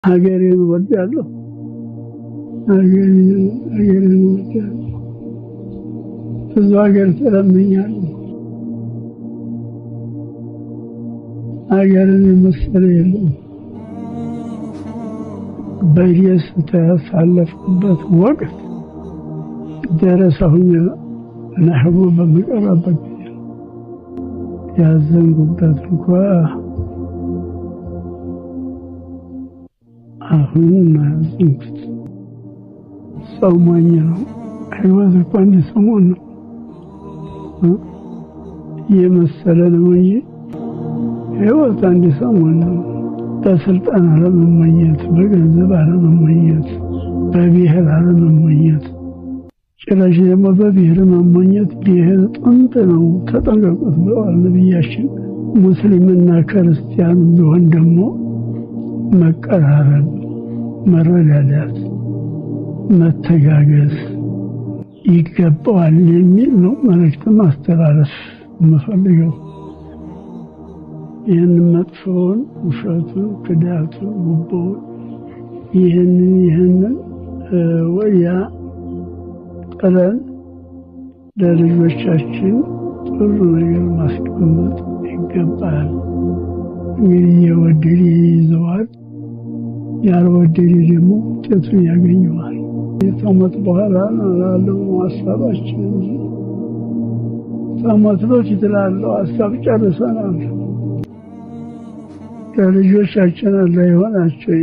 ሀገሬን ወዳለሁ ሀገሬን ወዳለሁ ብዙ ሀገር ተለምኛለሁ ሀገርን የመሰለ የለም በየስተ ያሳለፍኩበት ወቅት ደረሰሁኝ ነህቡ በመቀረበት ያዘንጉበት እንኳን አሁን ያዘንኩት ሰው ሞኝ ነው ህይወት እኮ አንድ ሰሞን ነው የመሰለ ነው እንጂ ህይወት አንድ ሰሞን ነው በስልጣን አለመመኘት በገንዘብ አለመመኘት በብሔር አለመመኘት ጭራሽ ደግሞ በብሔር መመኘት ብሔር ጥንት ነው ተጠንቀቁት ብለዋል ነብያችን ሙስሊምና ክርስቲያን ቢሆን ደግሞ መቀራረብ መረዳዳት መተጋገዝ ይገባዋል የሚል ነው መልእክት ማስተላለፍ የምፈልገው ይህን መጥፎውን ውሸቱን ክዳቱን ጉቦውን ይህንን ወያ ጥለን ለልጆቻችን ጥሩ ነገር ማስቀመጥ ይገባል እንግዲህ የወደደ ይዘዋል ያልወደደ ደግሞ ውጤቱን ያገኘዋል ከሞት በኋላ ላለው ሀሳባችን ከሞት በፊት ላለው ሀሳብ ጨርሰናል ለልጆቻችን አላህ ይሆናቸው